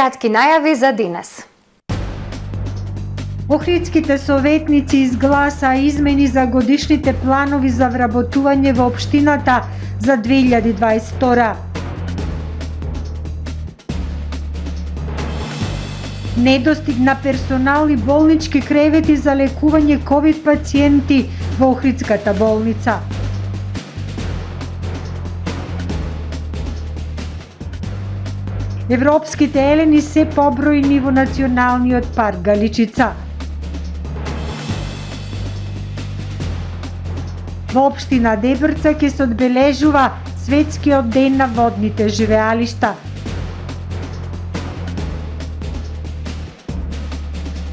Кратки најави за денес. Охридските советници изгласа измени за годишните планови за вработување во општината за 2022. Недостиг на персонал и болнички кревети за лекување ковид пациенти во Охридската болница. Европските елени се побројни во националниот парк Галичица. Во општина Дебрца ќе се одбележува Светскиот ден на водните живеалишта.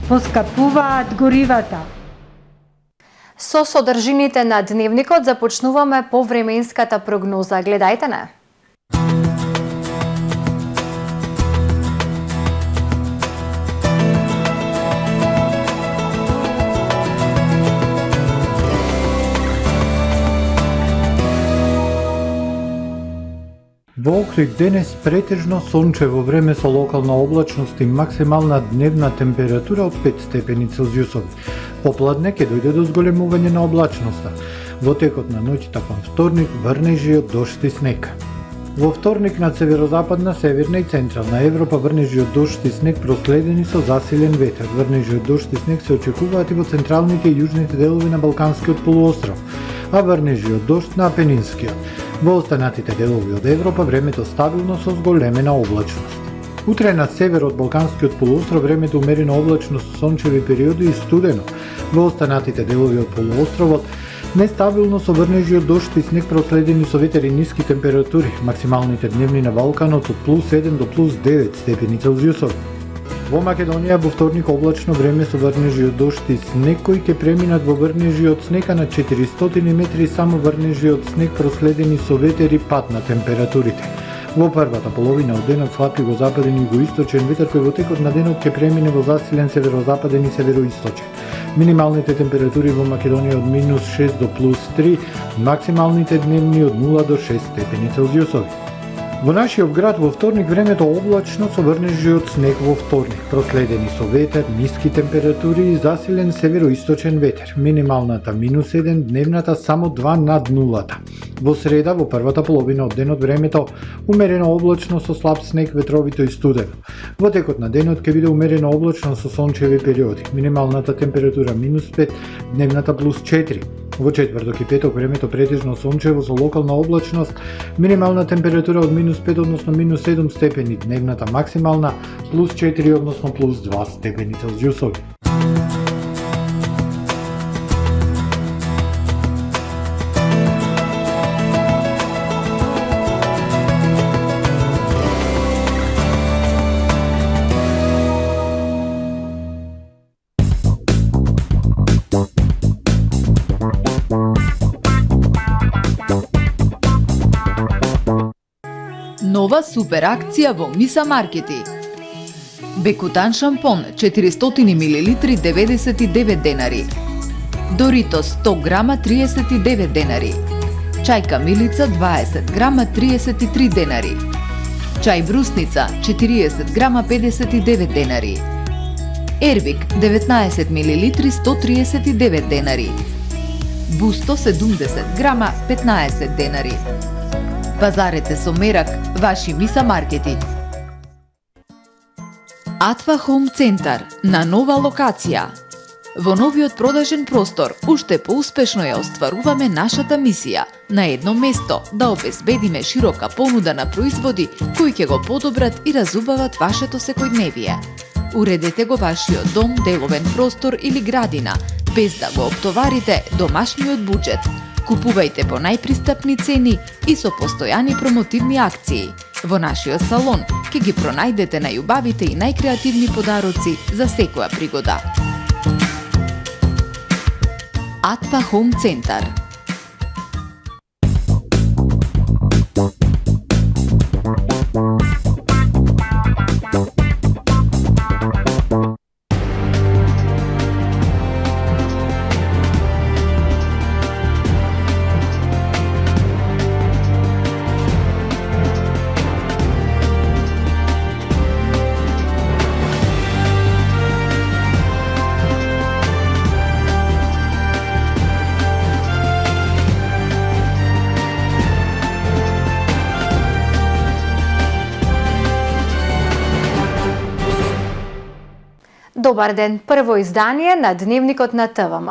Поскапуваат горивата. Со содржините на дневникот започнуваме по временската прогноза. Гледајте не. Во Охрид денес претежно сончево време со локална облачност и максимална дневна температура од 5 степени Целзиусови. Попладне ќе дојде до зголемување на облачноста. Во текот на ноќта кон вторник врнежи од дожд и снег. Во вторник над северозападна, северна и централна Европа врнежи од дожд и снег проследени со засилен ветер. Врнежи од дожд и снег се очекуваат и во централните и јужните делови на Балканскиот полуостров, а врнежи од дожд на Апенинскиот. Во останатите делови од Европа времето стабилно со зголемена облачност. Утре на север од Балканскиот полуостров времето умерено облачно со сончеви периоди и студено. Во останатите делови од полуостровот нестабилно со врнежи од дожд и снег проследени со ветер и ниски температури. Максималните дневни на Балканот од +7 до +9 степени Целзиусови. Во Македонија во вторник облачно време со врнежи од дожд и снег кои ќе преминат во врнежи од снега на 400 метри и само врнежи од снег проследени со ветер и пад на температурите. Во првата половина од денот слаб југозападен и југоисточен ветер кој во текот на денот ќе премине во засилен северозападен и североисточен. Минималните температури во Македонија од -6 до +3, максималните дневни од 0 до 6 степени Целзиусови. Во нашиот град во вторник времето облачно со врнежи од снег во вторник, проследени со ветер, ниски температури и засилен североисточен ветер. Минималната -1, дневната само 2 над нулата. Во среда, во првата половина од денот времето умерено облачно со слаб снег, ветровито и студено. Во текот на денот ќе биде умерено облачно со сончеви периоди. Минималната температура -5, дневната +4. Во четврток и петок времето претежно сончево со локална облачност, минимална температура од -5 односно -7 степени, дневната максимална +4 односно +2 степени Целзиусови. Нова супер акција во Миса Маркети. Бекутан шампон 400 мл 99 денари. Доритос 100 грама 39 денари. Чај камилица 20 грама 33 денари. Чај брусница 40 грама 59 денари. Ервик 19 мл 139 денари. Бусто 70 грама 15 денари. Пазарете со мерак, ваши Миса Маркети. Атва Хом Центар на нова локација. Во новиот продажен простор, уште поуспешно ја остваруваме нашата мисија на едно место да обезбедиме широка понуда на производи кои ќе го подобрат и разубават вашето секојдневие. Уредете го вашиот дом, деловен простор или градина, без да го оптоварите домашниот буџет. Купувајте по најпристапни цени и со постојани промотивни акции. Во нашиот салон ќе ги пронајдете најубавите и најкреативни подароци за секоја пригода. Атва Хом Центар. Добар ден, прво издание на Дневникот на ТВМ.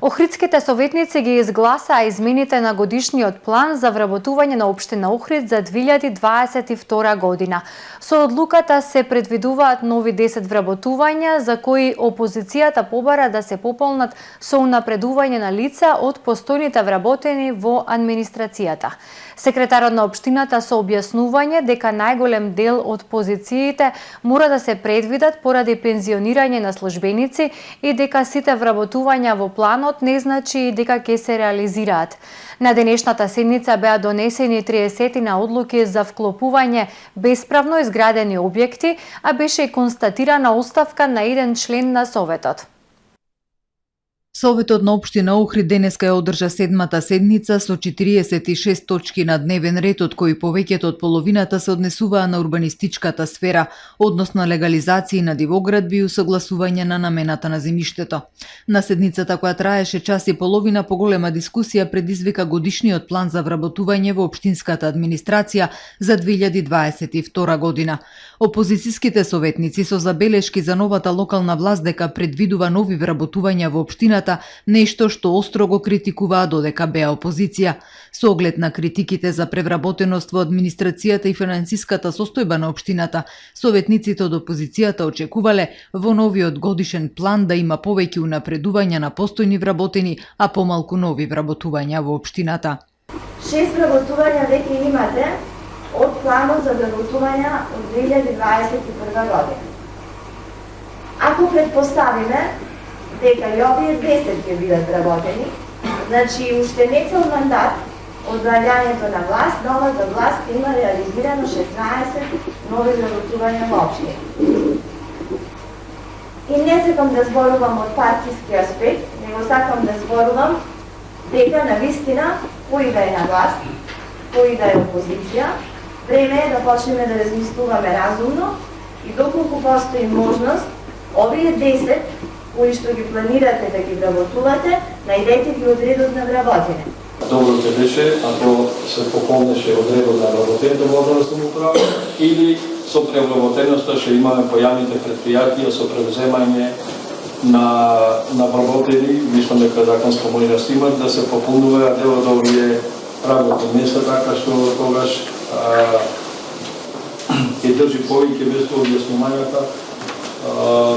Охридските советници ги изгласаа измените на годишниот план за вработување на општина Охрид за 2022 година. Со одлуката се предвидуваат нови 10 вработувања за кои опозицијата побара да се пополнат со унапредување на лица од постојните вработени во администрацијата. Секретарот на општината со објаснување дека најголем дел од позициите мора да се предвидат поради пензионирање на службеници и дека сите вработувања во планот не значи и дека ќе се реализираат. На денешната седница беа донесени 30 одлуки за вклопување бесправно изградени објекти, а беше и констатирана оставка на еден член на Советот. Советот на општина Охрид денеска ја одржа седмата седница со 46 точки на дневен ред, од кои повеќето од половината се однесуваа на урбанистичката сфера, односно легализација на дивоградби и усогласување на намената на земјиштето. На седницата, која траеше час и половина, поголема дискусија предизвика годишниот план за вработување во општинската администрација за 2022 година. Опозицијските советници со забелешки за новата локална власт дека предвидува нови вработувања во општината, нешто што остро го критикуваа додека беа опозиција. Со оглед на критиките за превработеност во администрацијата и финансиската состојба на општината, советниците од опозицијата очекувале во новиот годишен план да има повеќе унапредувања на постојни вработени, а помалку нови вработувања во општината. 6 вработувања веќе имате од планот за вработувања од 2021 година. Ако предпоставиме дека и овие 10 ќе бидат вработени, значи уште не цел мандат од враѓањето на власт, новата власт има реализирано 16 нови вработувања во општина. И не сакам да зборувам од партиски аспект, него сакам да зборувам дека навистина, кој да е на власт, кој да е опозиција, време е да почнеме да размислуваме разумно и доколку постои можност, овие 10 кои што ги планирате да ги вработувате, најдете ги од редот на вработене. Добро ќе беше ако се пополнеше од редот на вработените во областна самоуправа или со превработеноста ќе имаме по јавните предпријатија со превземање на вработени, мислам дека законска можност има да се пополнува дел од овие работни места, така што тогаш ќе држи повеќе место објаснувањата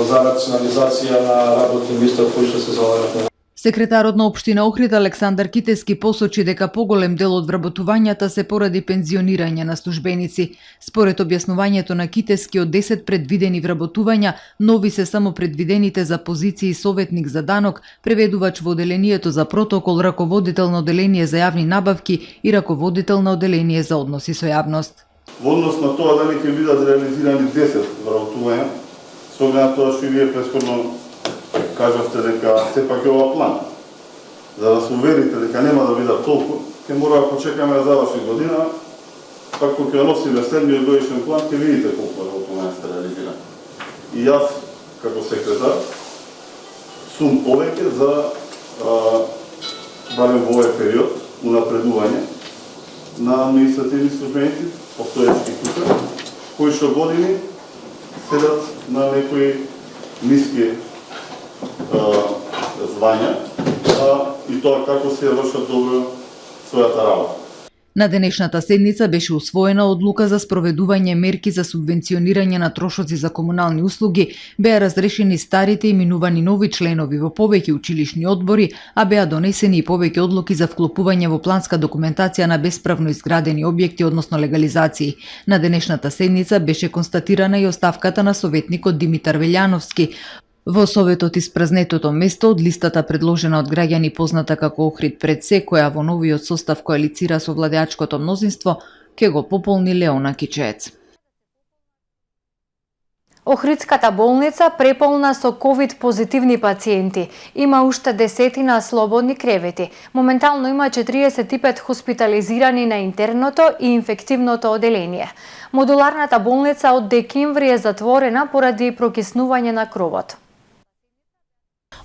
за рационализација на работни места кои што се залагат. Секретарот на општина Охрид Александар Китески посочи дека поголем дел од вработувањата се поради пензионирање на службеници. Според објаснувањето на Китески, од 10 предвидени вработувања, нови се само предвидените за позиции советник за данок, преведувач во оделението за протокол, раководител на оделение за јавни набавки и раководител на оделение за односи со јавност. Во однос на тоа дали ќе бидат реализирани 10 вработувања, со оглед на тоа што вие претходно кажавте дека сепак е ова план. За да се уверите дека нема да бидат толку, ќе мора да почекаме да заврши година, па кога ќе носиме следниот годишен план, ќе видите колку вработувања сте реализирани. И јас, како секретар, сум повеќе за барем во овој период унапредување на административни службеници, постоечки тука, кои што години седат на некои ниски звања, и тоа како се вршат добро својата работа. На денешната седница беше усвоена одлука за спроведување мерки за субвенционирање на трошоци за комунални услуги, беа разрешени старите и минувани нови членови во повеќе училишни одбори, а беа донесени и повеќе одлуки за вклопување во планска документација на бесправно изградени објекти, односно легализации. На денешната седница беше констатирана и оставката на советникот Димитар Велјановски. Во Советот испразнетото место од листата предложена од граѓани позната како Охрид пред се, која во новиот состав коалицира со владеачкото мнозинство, ќе го пополни Леона Кичеец. Охридската болница преполна со ковид позитивни пациенти. Има уште десетина слободни кревети. Моментално има 45 хоспитализирани на интерното и инфективното оделение. Модуларната болница од декември е затворена поради прокиснување на кровот.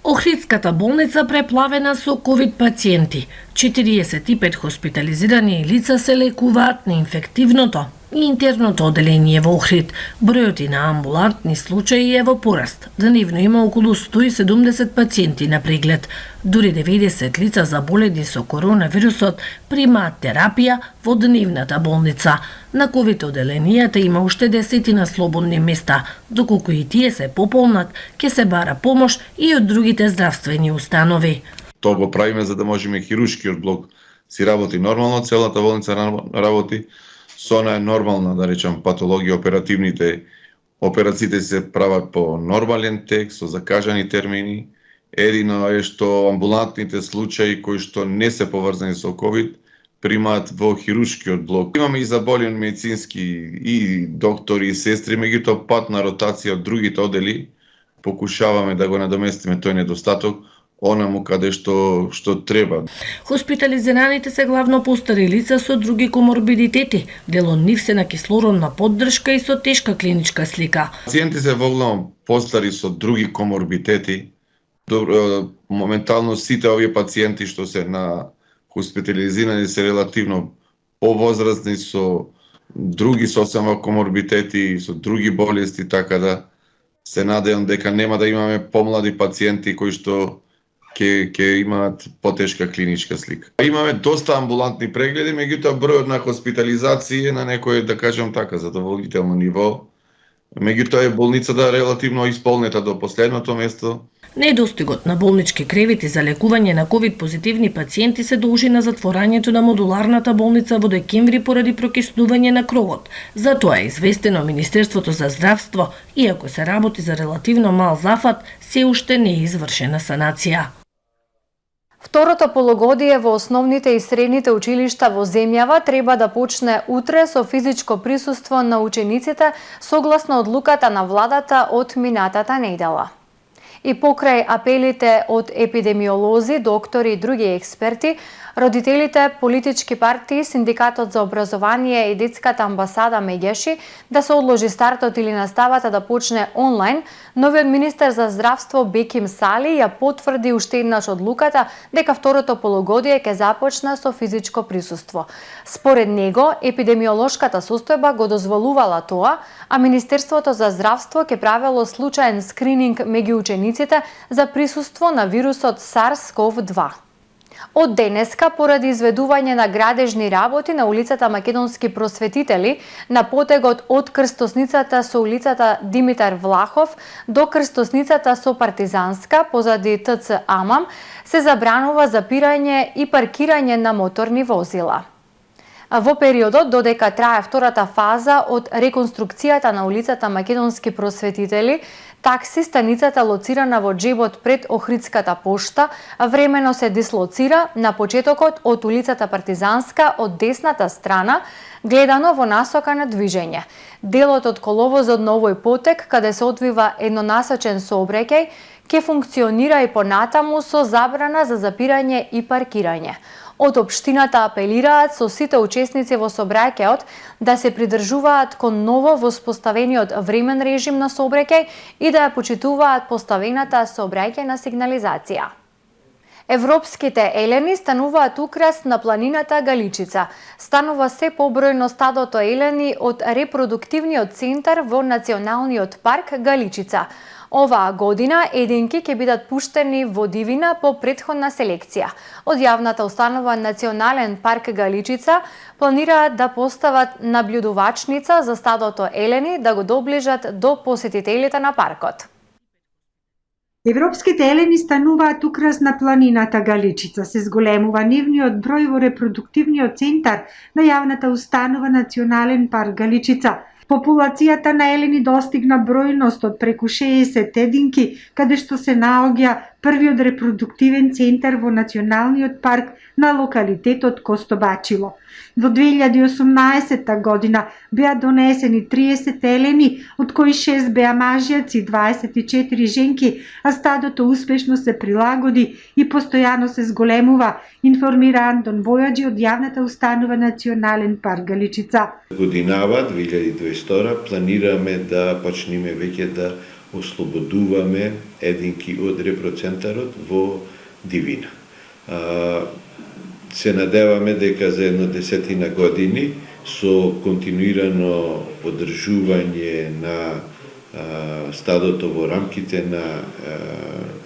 Охридската болница преплавена со ковид пациенти. 45 хоспитализирани лица се лекуваат на инфективното и интерното оделение во Охрид. Бројот и на амбулантни случаи е во пораст. Дневно има околу 170 пациенти на преглед. Дури 90 лица заболени со коронавирусот примаат терапија во дневната болница. На ковид оделенијата има уште десетина слободни места. Доколку и тие се пополнат, ќе се бара помош и од другите здравствени установи. Тоа го правиме за да можеме хируршкиот блок си работи нормално, целата болница работи со она е нормална, да речам, патологија, операциите се прават по нормален тек, со закажани термини. Едино е што амбулантните случаи кои што не се поврзани со ковид примаат во хируршкиот блок. Имаме и заболени медицински и доктори и сестри, меѓутоа пат на ротација од другите одели покушаваме да го надоместиме тој недостаток онаму каде што треба. Хоспитализираните се главно постари лица со други коморбидитети. Дел од нив се на кислородна поддршка и со тешка клиничка слика. Пациенти се во главно постари со други коморбидитети. Моментално сите овие пациенти што се на хоспитализирани се релативно повозрастни со други сосема коморбидитети, со други болести, така да се надевам дека нема да имаме помлади пациенти кои што ќе имаат потешка клиничка слика. Имаме доста амбулантни прегледи, меѓутоа бројот на хоспитализации е на некој, да кажем така, задоволително ниво. Меѓутоа е болницата релативно исполнета до последното место. Недостигот на болнички кревети за лекување на ковид-позитивни пациенти се должи на затворањето на модуларната болница во декември поради прокиснување на кровот. Затоа е известено Министерството за здравство, иако се работи за релативно мал зафат, се уште не е извршена санација. Второто полугодие во основните и средните училишта во земјава треба да почне утре со физичко присуство на учениците согласно одлуката на владата од минатата недела. И покрај апелите од епидемиолози, доктори и други експерти, родителите, политички партии, Синдикатот за образование и детската амбасада меѓаши да се одложи стартот или наставата да почне онлайн, новиот министер за здравство Беким Сали ја потврди уште еднаш одлуката дека второто полугодие ќе започне со физичко присуство. Според него, епидемиолошката состојба го дозволувала тоа, а Министерството за здравство ќе правело случаен скрининг меѓу учениците за присуство на вирусот SARS-CoV-2. Од денеска, поради изведување на градежни работи на улицата Македонски просветители, на потегот од крстосницата со улицата Димитар Влахов до крстосницата со Партизанска, позади ТЦ Амам, се забранува запирање и паркирање на моторни возила. Во периодот додека трае втората фаза од реконструкцијата на улицата Македонски просветители, такси станицата лоцирана во џебот пред Охридската пошта времено се дислоцира на почетокот од улицата Партизанска од десната страна, гледано во насока на движење. Делот од коловозот на овој потек, каде се одвива еднонасочен сообраќај, ќе функционира и понатаму со забрана за запирање и паркирање. Од општината апелираат со сите учесници во сообраќајот да се придржуваат кон ново воспоставениот времен режим на сообраќај и да ја почитуваат поставената сообраќајна сигнализација. Европските елени стануваат украс на планината Галичица. Станува се побројно стадото елени од репродуктивниот центар во Националниот парк Галичица. Оваа година единки ќе бидат пуштени во дивина по претходна селекција. Од јавната установа Национален парк Галичица планираат да постават наблюдувачница за стадото елени да го доближат до посетителите на паркот. Европските елени стануваат украс на планината Галичица. Се зголемува нивниот број во репродуктивниот центар на јавната установа Национален парк Галичица. Популацијата на елени достигна бројност од преку 60 единки, каде што се наоѓа првиот репродуктивен центар во Националниот парк на локалитетот Костобачило. Во 2018 година беа донесени 30 елени, од кои 6 беа мажјаци, 24 женки, а стадото успешно се прилагоди и постојано се зголемува, информира Антон Војаджи од јавната установа Национален парк Галичица. Годинава 2022 планираме да почнеме веќе да ослободуваме единки од репроцентарот во дивина. се надеваме дека за едно 10 години со континуирано одржување на стадото во рамките на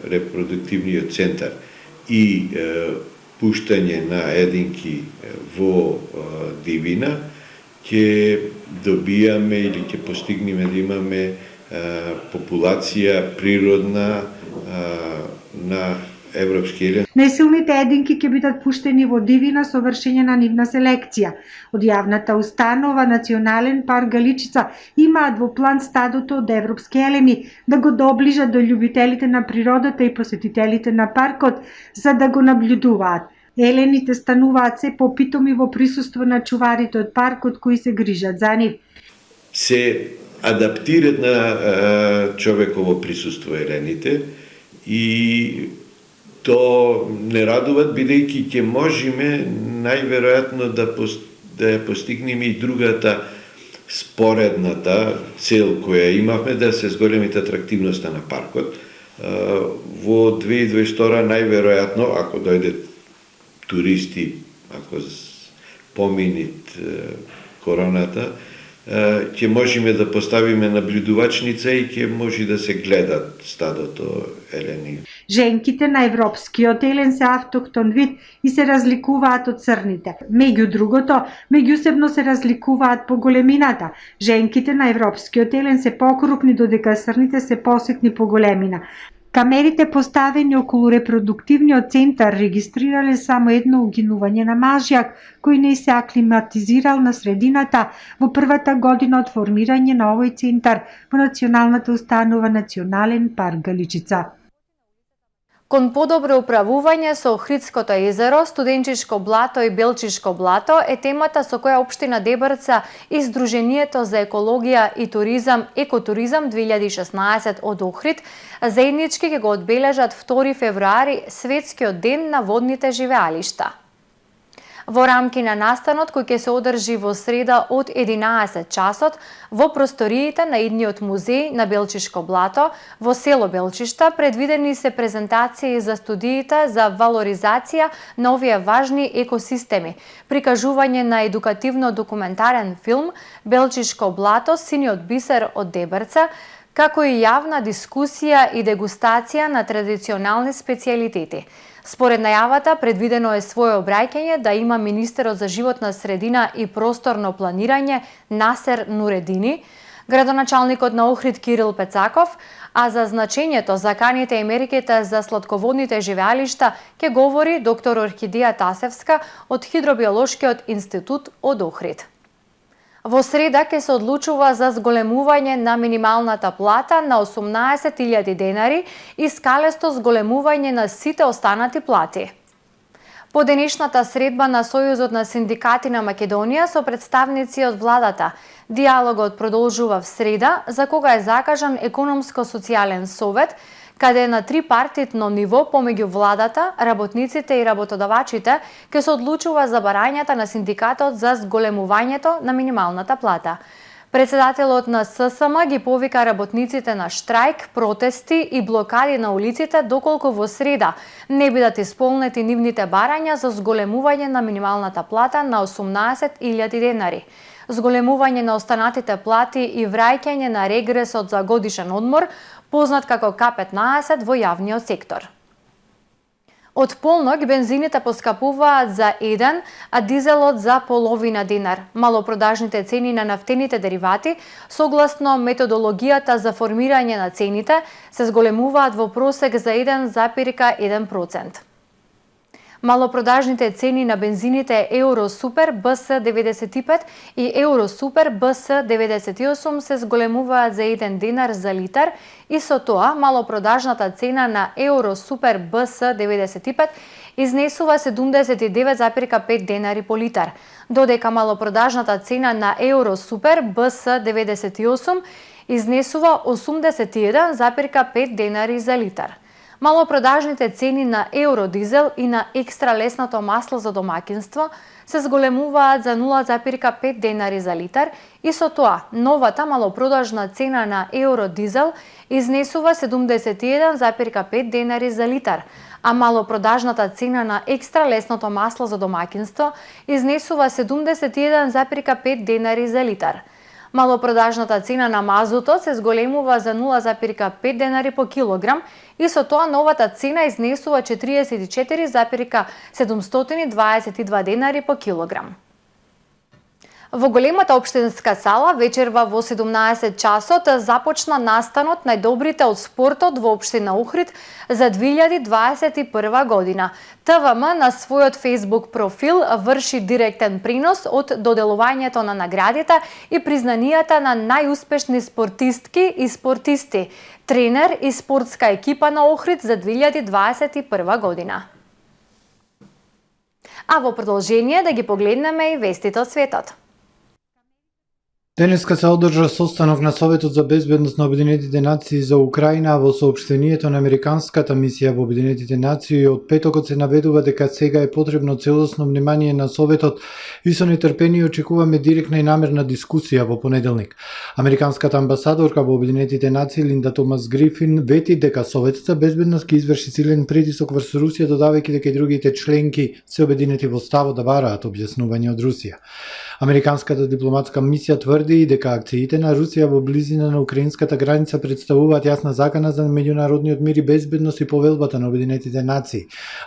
репродуктивниот центар и пуштање на единки во дивина, ќе добијаме или ќе постигнеме да имаме популација природна на европски елен. Најсилните единки ќе бидат пуштени во дивина со вршење на нивна селекција. Од јавната установа Национален парк Галичица имаат во план стадото од европски елени да го доближат до љубителите на природата и посетителите на паркот за да го наблюдуваат. Елените стануваат се попитоми во присуство на чуварите од паркот кои се грижат за нив. Се адаптират на човеково присуство елените и то не радуват, бидејќи ќе можеме најверојатно да ја постигнеме и другата споредната цел која имавме, да се зголемите атрактивноста на паркот. Во 2022 најверојатно, ако дојдат туристи, ако поминит короната, ќе можеме да поставиме наблюдувачница и ќе може да се гледат стадото елени. Женките на европскиот елен се автохтон вид и се разликуваат од црните. Меѓу другото, меѓусебно се разликуваат по големината. Женките на европскиот елен се покрупни, додека црните се поситни по големина. Камерите поставени околу репродуктивниот центар регистрирале само едно угинување на мажјак, кој не се аклиматизирал на средината во првата година од формирање на овој центар во Националната установа Национален парк Галичица. Кон подобро управување со Охридското езеро, Студенчишко блато и Белчишко блато е темата со која општина Дебрца и Сдруженијето за екологија и туризам Екотуризам 2016 од Охрид заеднички ќе го одбележат 2 февруари Светскиот ден на водните живеалишта. Во рамки на настанот кој ќе се одржи во среда од 11 часот во просториите на идниот музеј на Белчишко блато во село Белчишта предвидени се презентации за студиите за валоризација на овие важни екосистеми, прикажување на едукативно-документарен филм Белчишко блато, синиот бисер од Дебрца, како и јавна дискусија и дегустација на традиционални специјалитети. Според најавата, предвидено е свое обраќање да има министерот за животна средина и просторно планирање Насер Нуредини, градоначалникот на Охрид Кирил Пецаков, а за значењето за каните и мерките за сладководните живеалишта ќе говори доктор Орхидеја Тасевска од Хидробиолошкиот институт од Охрид. Во среда ќе се одлучува за зголемување на минималната плата на 18.000 денари и скалесто зголемување на сите останати плати. По денешната средба на Сојузот на синдикати на Македонија со представници од владата, диалогот продолжува в среда, за кога е закажан економско-социјален совет, каде на трипартитно ниво помеѓу владата, работниците и работодавачите ќе се одлучува за барањата на синдикатот за зголемувањето на минималната плата. Председателот на ССМ ги повика работниците на штрајк, протести и блокади на улиците доколку во среда не бидат исполнети нивните барања за зголемување на минималната плата на 18.000 денари, зголемување на останатите плати и враќање на регресот за годишен одмор, познат како К15 во јавниот сектор. Од полнок бензините поскапуваат за 1, а дизелот за половина динар. Малопродажните цени на нафтените деривати, согласно методологијата за формирање на цените, се зголемуваат во просек за 1,1%. Малопродажните цени на бензините Еуро Супер БС 95 и Еуро Супер БС 98 се зголемуваат за 1 динар за литар и со тоа малопродажната цена на Еуро Супер БС 95 изнесува 79,5 денари по литар, додека малопродажната цена на Еуро Супер БС 98 изнесува 81,5 денари за литар. Малопродажните цени на Евродизел и на екстра лесното масло за домаќинство се зголемуваат за 0,5 денари за литар и со тоа новата малопродажна цена на евродизел изнесува 71,5 денари за литар, а малопродажната цена на екстра лесното масло за домаќинство изнесува 71,5 денари за литар. Малопродажната цена на мазутот се зголемува за 0,5 денари по килограм и со тоа новата цена изнесува 44,722 денари по килограм. Во големата општинска сала вечерва во 17 часот започна настанот најдобрите од спортот во општина Охрид за 2021 година. ТВМ на својот Facebook профил врши директен принос од доделувањето на наградите и признанијата на најуспешни спортистки и спортисти, тренер и спортска екипа на Охрид за 2021 година. А во продолжение да ги погледнеме и вестите од светот. Денеска се одржа состанок на Советот за безбедност на Обединетите нации за Украина. Во соопштението на Американската мисија во Обединетите нации од петокот се наведува дека сега е потребно целосно внимание на Советот и со нетрпение очекуваме директна и намерна дискусија во понеделник. Американската амбасадорка во Обединетите нации Линда Томас Грифин вети дека Советот за безбедност ќе изврши силен притисок врз Русија, додавајќи дека и другите членки се обединети во ставот да бараат објаснување од Русија. Американската дипломатска мисија тврди дека акциите на Русија во близина на украинската граница представуваат јасна закана за меѓународниот мир и безбедност и повелбата на Обединетите нации.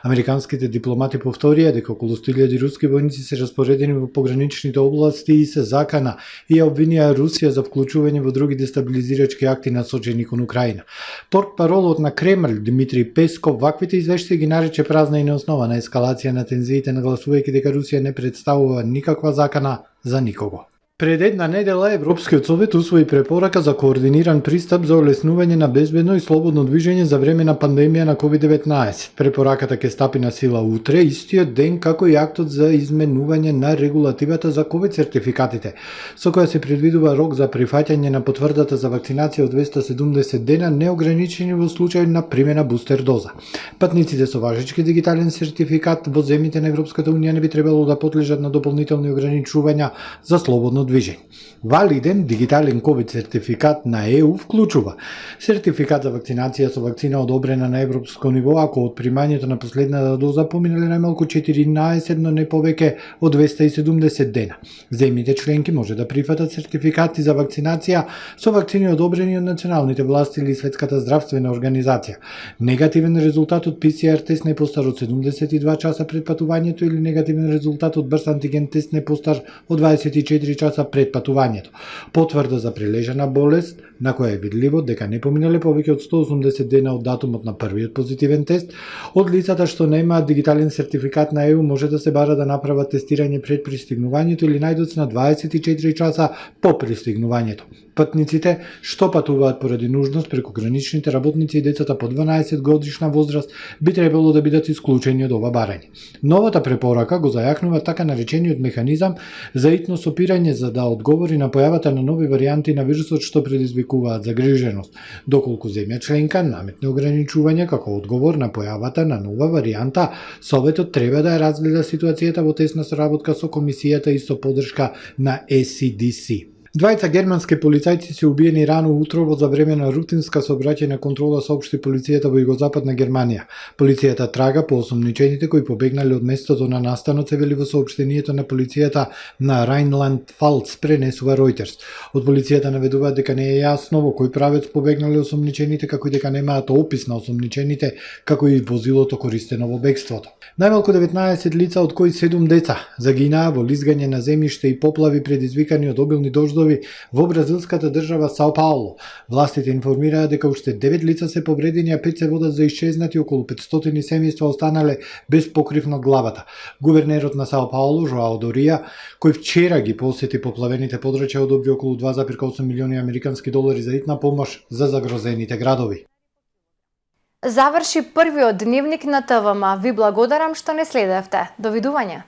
Американските дипломати повторија дека околу 100.000 руски војници се распоредени во пограничните области и се закана и ја обвинија Русија за вклучување во други дестабилизирачки акти насочени кон Украина. Портпаролот на Кремљ Дмитрий Песков ваквите извештаи ги нарече празна и неоснована ескалација на тензиите, нагласувајќи дека Русија не представува никаква закана за никого. Пред една недела Европскиот совет усвои препорака за координиран пристап за олеснување на безбедно и слободно движење за време на пандемија на COVID-19. Препораката ќе стапи на сила утре, истиот ден како и актот за изменување на регулативата за COVID сертификатите, со која се предвидува рок за прифаќање на потврдата за вакцинација од 270 дена, неограничени во случај на примена бустер доза. Патниците со важечки дигитален сертификат во земјите на Европската унија не би требало да подлежат на дополнителни ограничувања за слободно движење. Валиден дигитален COVID сертификат на ЕУ вклучува сертификат за вакцинација со вакцина одобрена на европско ниво ако од примањето на последната доза поминале најмалку 14, но не повеќе од 270 дена. Земјите членки може да прифатат сертификати за вакцинација со вакцини одобрени од националните власти или Светската здравствена организација. Негативен резултат од PCR тест не постар од 72 часа пред патувањето или негативен резултат од брз антиген тест не постар од 24 часа пред патувањето. Потврда за прележана болест, на која е видливо дека не поминале повеќе од 180 дена од датумот на првиот позитивен тест, од лицата што немаат дигитален сертификат на ЕУ може да се бара да направат тестирање пред пристигнувањето или најдоцна 24 часа по пристигнувањето. Патниците што патуваат поради нужност преку граничните работници и децата по 12 годишна возраст би требало да бидат исклучени од ова барање. Новата препорака го зајакнува така наречениот механизам за итно сопирање за да одговори на појавата на нови варијанти на вирусот што предизвикуваат загриженост, доколку земја членка наметне ограничување како одговор на појавата на нова варијанта, Советот треба да ја разгледа ситуацијата во тесна соработка со комисијата и со поддршка на ECDC. Двајца германски полицајци се убиени рано утрово за време на рутинска сообраќајна контрола, соопшти полицијата во југозападна Германија. Полицијата трага по осомничените кои побегнале од местото на настанот, се вели во соопштението на полицијата на Райнланд-Фалц, пренесува Reuters. Од полицијата наведуваат дека не е јасно во кој правец побегнале осомничените, како и дека немаат опис на осомничените, како и возилото користено во бегството. Најмалку 19 лица, од кои 7 деца, загинаа во лизгање на земјиште и поплави предизвикани од обилни дождови во бразилската држава Сао Пауло. Властите информираа дека уште 9 лица се повредени, а 5 се водат за исчезнати, околу 500 семејства останале без покрив над главата. Гувернерот на Сао Пауло, Жоао Дорија, кој вчера ги посети поплавените подрачја, одобри околу 2,8 милиони американски долари за итна помош за загрозените градови. Заврши првиот дневник на ТВМ. Ви благодарам што не следевте. Довидување.